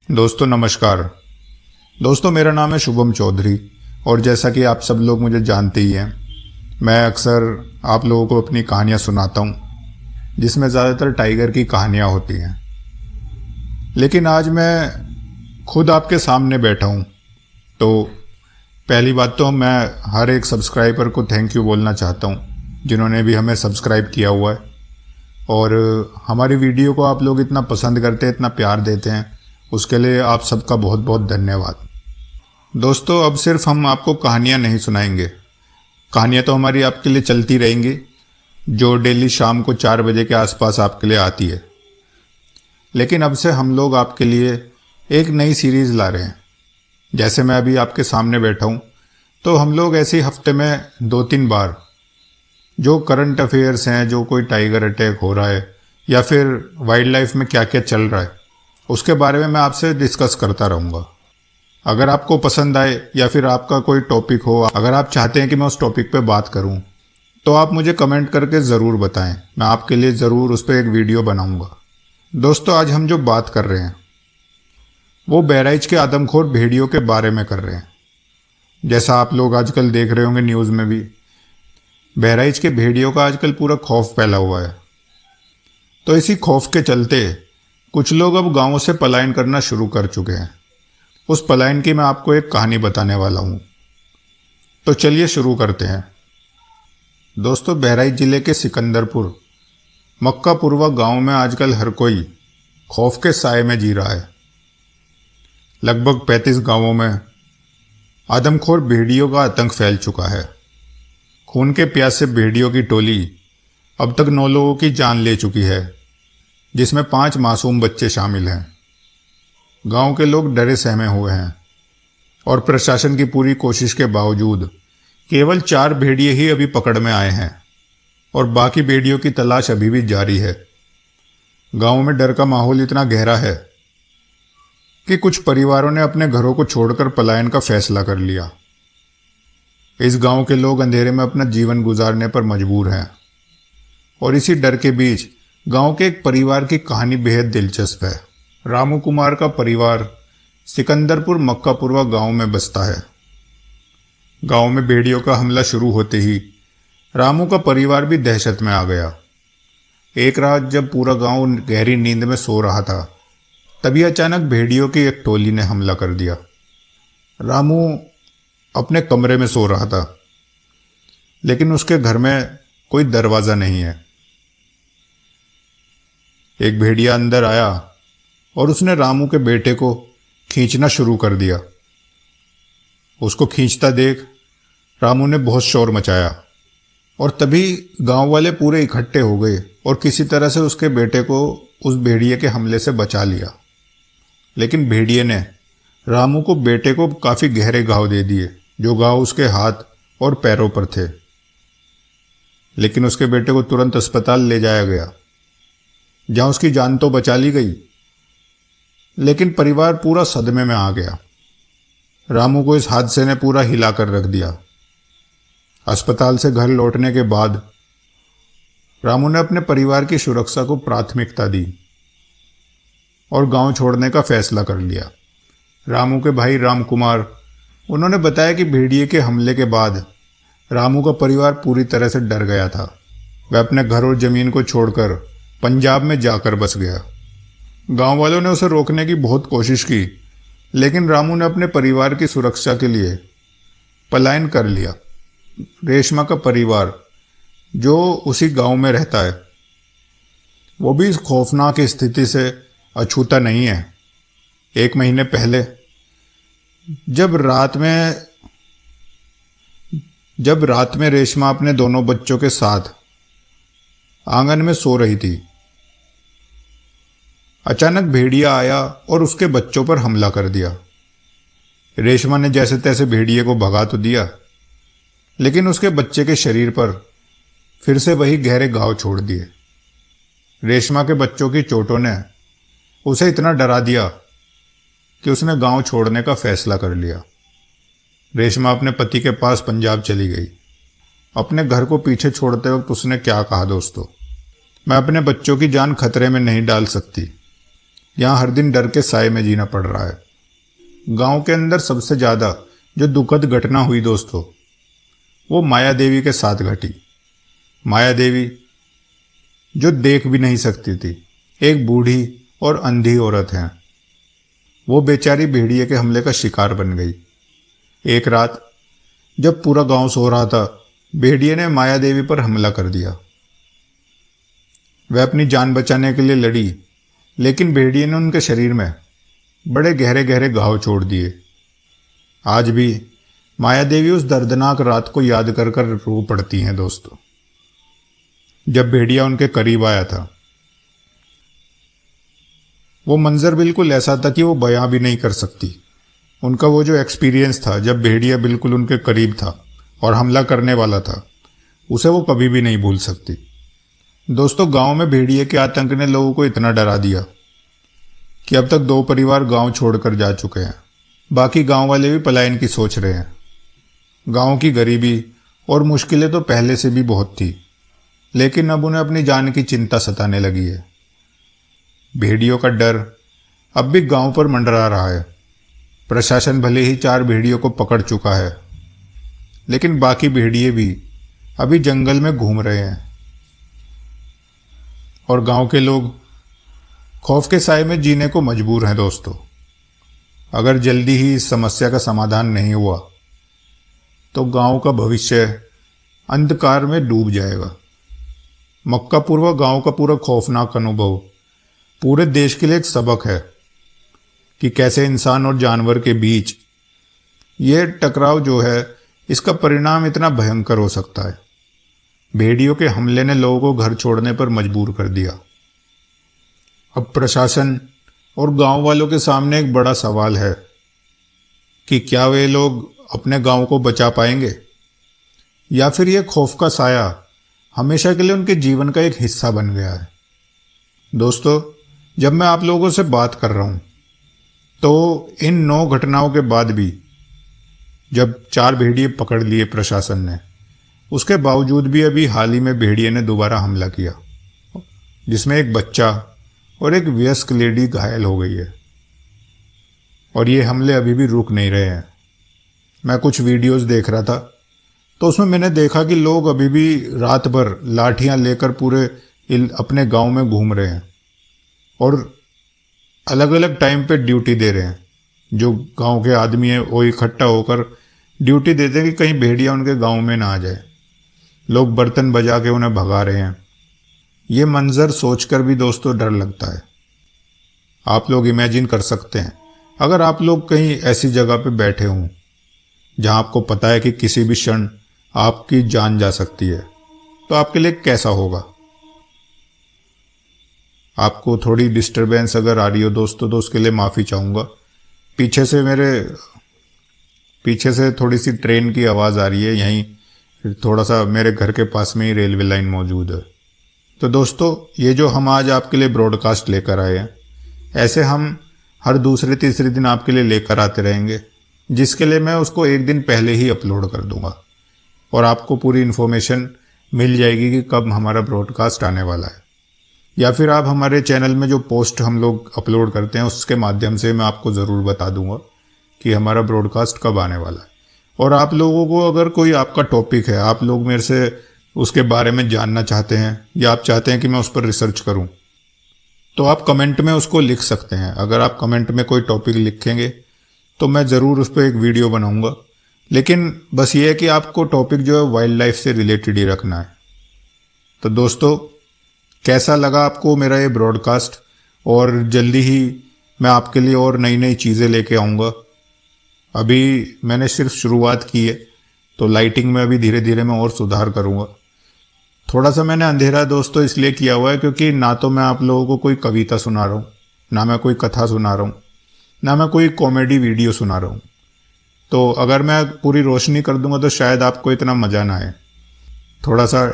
दोस्तों नमस्कार। दोस्तों मेरा नाम है शुभम चौधरी और जैसा कि आप सब लोग मुझे जानते ही हैं, मैं अक्सर आप लोगों को अपनी कहानियां सुनाता हूं जिसमें ज़्यादातर टाइगर की कहानियां होती हैं। लेकिन आज मैं खुद आपके सामने बैठा हूं, तो पहली बात तो मैं हर एक सब्सक्राइबर को थैंक यू बोलना चाहता हूं जिन्होंने भी हमें सब्सक्राइब किया हुआ है और हमारी वीडियो को आप लोग इतना पसंद करते हैं, इतना प्यार देते हैं, उसके लिए आप सबका बहुत बहुत धन्यवाद। दोस्तों अब सिर्फ हम आपको कहानियाँ नहीं सुनाएंगे, कहानियाँ तो हमारी आपके लिए चलती रहेंगी जो डेली शाम को 4 बजे के आसपास आपके लिए आती है। लेकिन अब से हम लोग आपके लिए एक नई सीरीज़ ला रहे हैं। जैसे मैं अभी आपके सामने बैठा हूँ तो हम लोग ऐसे ही हफ्ते में 2-3 बार जो करंट अफेयर्स हैं, जो कोई टाइगर अटैक हो रहा है या फिर वाइल्ड लाइफ में क्या क्या चल रहा है, उसके बारे में मैं आपसे डिस्कस करता रहूँगा। अगर आपको पसंद आए या फिर आपका कोई टॉपिक हो, अगर आप चाहते हैं कि मैं उस टॉपिक पे बात करूं, तो आप मुझे कमेंट करके ज़रूर बताएं। मैं आपके लिए ज़रूर उस पर एक वीडियो बनाऊंगा। दोस्तों आज हम जो बात कर रहे हैं वो बहराइच के आदमखोर भेड़ियों के बारे में कर रहे हैं। जैसा आप लोग आजकल देख रहे होंगे न्यूज़ में भी, बहराइच के भेड़ियों का आजकल पूरा खौफ फैला हुआ है। तो इसी खौफ के चलते कुछ लोग अब गांवों से पलायन करना शुरू कर चुके हैं। उस पलायन की मैं आपको एक कहानी बताने वाला हूं, तो चलिए शुरू करते हैं। दोस्तों बहराइच जिले के सिकंदरपुर मक्कापुरवा गांव में आजकल हर कोई खौफ के साए में जी रहा है। लगभग 35 गांवों में आदमखोर भेड़ियों का आतंक फैल चुका है। खून के प्यासे भेड़ियों की टोली अब तक 9 लोगों की जान ले चुकी है, जिसमें 5 मासूम बच्चे शामिल हैं। गांव के लोग डरे सहमे हुए हैं और प्रशासन की पूरी कोशिश के बावजूद केवल 4 भेड़िए ही अभी पकड़ में आए हैं और बाकी भेड़ियों की तलाश अभी भी जारी है। गांव में डर का माहौल इतना गहरा है कि कुछ परिवारों ने अपने घरों को छोड़कर पलायन का फैसला कर लिया। इस गांव के लोग अंधेरे में अपना जीवन गुजारने पर मजबूर हैं और इसी डर के बीच गांव के एक परिवार की कहानी बेहद दिलचस्प है। रामू कुमार का परिवार सिकंदरपुर मक्कापुरवा गांव में बसता है। गांव में भेड़ियों का हमला शुरू होते ही रामू का परिवार भी दहशत में आ गया। एक रात जब पूरा गांव गहरी नींद में सो रहा था, तभी अचानक भेड़ियों की एक टोली ने हमला कर दिया। रामू अपने कमरे में सो रहा था, लेकिन उसके घर में कोई दरवाज़ा नहीं है। एक भेड़िया अंदर आया और उसने रामू के बेटे को खींचना शुरू कर दिया। उसको खींचता देख रामू ने बहुत शोर मचाया और तभी गांव वाले पूरे इकट्ठे हो गए और किसी तरह से उसके बेटे को उस भेड़िए के हमले से बचा लिया। लेकिन भेड़िए ने रामू को बेटे को काफ़ी गहरे घाव दे दिए, जो घाव उसके हाथ और पैरों पर थे। लेकिन उसके बेटे को तुरंत अस्पताल ले जाया गया, जहां उसकी जान तो बचा ली गई, लेकिन परिवार पूरा सदमे में आ गया। रामू को इस हादसे ने पूरा हिला कर रख दिया। अस्पताल से घर लौटने के बाद रामू ने अपने परिवार की सुरक्षा को प्राथमिकता दी और गांव छोड़ने का फैसला कर लिया। रामू के भाई राम कुमार, उन्होंने बताया कि भेड़िए के हमले के बाद रामू का परिवार पूरी तरह से डर गया था। वह अपने घर और जमीन को छोड़कर पंजाब में जाकर बस गया। गांव वालों ने उसे रोकने की बहुत कोशिश की, लेकिन रामू ने अपने परिवार की सुरक्षा के लिए पलायन कर लिया। रेशमा का परिवार जो उसी गांव में रहता है, वो भी इस खौफनाक स्थिति से अछूता नहीं है। 1 महीने पहले जब रात में रेशमा अपने दोनों बच्चों के साथ आंगन में सो रही थी, अचानक भेड़िया आया और उसके बच्चों पर हमला कर दिया। रेशमा ने जैसे तैसे भेड़िए को भगा तो दिया, लेकिन उसके बच्चे के शरीर पर फिर से वही गहरे घाव छोड़ दिए। रेशमा के बच्चों की चोटों ने उसे इतना डरा दिया कि उसने गांव छोड़ने का फैसला कर लिया। रेशमा अपने पति के पास पंजाब चली गई। अपने घर को पीछे छोड़ते वक्त उसने क्या कहा, दोस्तों, मैं अपने बच्चों की जान खतरे में नहीं डाल सकती, यहाँ हर दिन डर के साए में जीना पड़ रहा है। गांव के अंदर सबसे ज़्यादा जो दुखद घटना हुई दोस्तों, वो माया देवी के साथ घटी। माया देवी जो देख भी नहीं सकती थी, एक बूढ़ी और अंधी औरत है। वो बेचारी भेड़िए के हमले का शिकार बन गई। एक रात जब पूरा गांव सो रहा था, भेड़िए ने माया देवी पर हमला कर दिया। वह अपनी जान बचाने के लिए लड़ी, लेकिन भेड़िए ने उनके शरीर में बड़े गहरे गहरे घाव छोड़ दिए। आज भी माया देवी उस दर्दनाक रात को याद कर कर रो पड़ती हैं दोस्तों। जब भेड़िया उनके करीब आया था, वो मंजर बिल्कुल ऐसा था कि वो बयां भी नहीं कर सकती। उनका वो जो एक्सपीरियंस था जब भेड़िया बिल्कुल उनके करीब था और हमला करने वाला था, उसे वो कभी भी नहीं भूल सकती। दोस्तों, गांव में भेड़िए के आतंक ने लोगों को इतना डरा दिया कि अब तक 2 परिवार गांव छोड़कर जा चुके हैं। बाकी गांव वाले भी पलायन की सोच रहे हैं। गांव की गरीबी और मुश्किलें तो पहले से भी बहुत थी, लेकिन अब उन्हें अपनी जान की चिंता सताने लगी है। भेड़ियों का डर अब भी गांव पर मंडरा रहा है। प्रशासन भले ही 4 भेड़ियों को पकड़ चुका है, लेकिन बाकी भेड़िए भी अभी जंगल में घूम रहे हैं और गांव के लोग खौफ के साए में जीने को मजबूर हैं दोस्तों। अगर जल्दी ही इस समस्या का समाधान नहीं हुआ तो गांव का भविष्य अंधकार में डूब जाएगा। मक्का पूर्व गांव का पूरा खौफनाक अनुभव पूरे देश के लिए एक सबक है कि कैसे इंसान और जानवर के बीच ये टकराव जो है, इसका परिणाम इतना भयंकर हो सकता है। भेड़ियों के हमले ने लोगों को घर छोड़ने पर मजबूर कर दिया। अब प्रशासन और गांव वालों के सामने एक बड़ा सवाल है कि क्या वे लोग अपने गांव को बचा पाएंगे, या फिर यह खौफ का साया हमेशा के लिए उनके जीवन का एक हिस्सा बन गया है। दोस्तों, जब मैं आप लोगों से बात कर रहा हूं तो इन 9 घटनाओं के बाद भी जब 4 भेड़िए पकड़ लिए प्रशासन ने, उसके बावजूद भी अभी हाल ही में भेड़िए ने दोबारा हमला किया, जिसमें एक बच्चा और एक वयस्क लेडी घायल हो गई है। और ये हमले अभी भी रुक नहीं रहे हैं। मैं कुछ वीडियोस देख रहा था तो उसमें मैंने देखा कि लोग अभी भी रात भर लाठियां लेकर पूरे अपने गांव में घूम रहे हैं और अलग अलग टाइम पे ड्यूटी दे रहे हैं। जो गांव के आदमी हैं वो इकट्ठा होकर ड्यूटी देते हैं कि कहीं भेड़िया उनके गांव में ना आ जाए। लोग बर्तन बजा के उन्हें भगा रहे हैं। ये मंजर सोचकर भी दोस्तों डर लगता है। आप लोग इमेजिन कर सकते हैं, अगर आप लोग कहीं ऐसी जगह पे बैठे हों जहां आपको पता है कि किसी भी क्षण आपकी जान जा सकती है, तो आपके लिए कैसा होगा। आपको थोड़ी डिस्टरबेंस अगर आ रही हो दोस्तों तो उसके लिए माफ़ी चाहूँगा। पीछे से थोड़ी सी ट्रेन की आवाज़ आ रही है। यहीं थोड़ा सा मेरे घर के पास में ही रेलवे लाइन मौजूद है। तो दोस्तों, ये जो हम आज आपके लिए ब्रॉडकास्ट लेकर आए हैं, ऐसे हम हर दूसरे तीसरे दिन आपके लिए लेकर आते रहेंगे, जिसके लिए मैं उसको एक दिन पहले ही अपलोड कर दूंगा और आपको पूरी इन्फॉर्मेशन मिल जाएगी कि कब हमारा ब्रॉडकास्ट आने वाला है। या फिर आप हमारे चैनल में जो पोस्ट हम लोग अपलोड करते हैं उसके माध्यम से मैं आपको ज़रूर बता दूंगा कि हमारा ब्रॉडकास्ट कब आने वाला है। और आप लोगों को अगर कोई आपका टॉपिक है, आप लोग मेरे से उसके बारे में जानना चाहते हैं या आप चाहते हैं कि मैं उस पर रिसर्च करूं, तो आप कमेंट में उसको लिख सकते हैं। अगर आप कमेंट में कोई टॉपिक लिखेंगे तो मैं ज़रूर उस पर एक वीडियो बनाऊंगा। लेकिन बस ये है कि आपको टॉपिक जो है वाइल्ड लाइफ से रिलेटेड ही रखना है। तो दोस्तों, कैसा लगा आपको मेरा ये ब्रॉडकास्ट, और जल्दी ही मैं आपके लिए और नई नई चीज़ें लेके आऊँगा। अभी मैंने सिर्फ शुरुआत की है, तो लाइटिंग में अभी धीरे धीरे मैं और सुधार करूँगा। थोड़ा सा मैंने अंधेरा दोस्तों इसलिए किया हुआ है क्योंकि ना तो मैं आप लोगों को कोई कविता सुना रहा हूँ, ना मैं कोई कथा सुना रहा हूँ, ना मैं कोई कॉमेडी वीडियो सुना रहा हूँ। तो अगर मैं पूरी रोशनी कर दूंगा तो शायद आपको इतना मज़ा ना आए। थोड़ा सा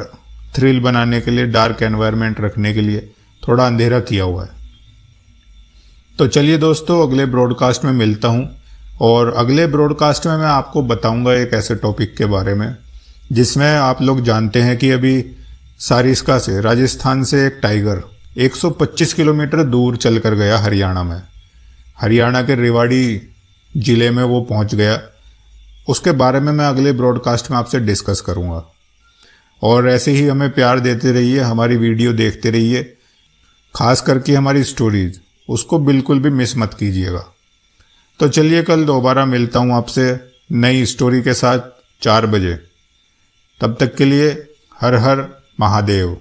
थ्रिल बनाने के लिए, डार्क एनवायरनमेंट रखने के लिए थोड़ा अंधेरा किया हुआ है। तो चलिए दोस्तों, अगले ब्रॉडकास्ट में मिलता हूँ, और अगले ब्रॉडकास्ट में मैं आपको बताऊंगा एक ऐसे टॉपिक के बारे में जिसमें आप लोग जानते हैं कि अभी सारिस्का से, राजस्थान से एक टाइगर 125 किलोमीटर दूर चलकर गया हरियाणा में। हरियाणा के रेवाड़ी ज़िले में वो पहुंच गया। उसके बारे में मैं अगले ब्रॉडकास्ट में आपसे डिस्कस करूंगा। और ऐसे ही हमें प्यार देते रहिए, हमारी वीडियो देखते रहिए, खास करके हमारी स्टोरीज उसको बिल्कुल भी मिस मत कीजिएगा। तो चलिए कल दोबारा मिलता हूँ आपसे नई स्टोरी के साथ 4 बजे। तब तक के लिए हर हर महादेव।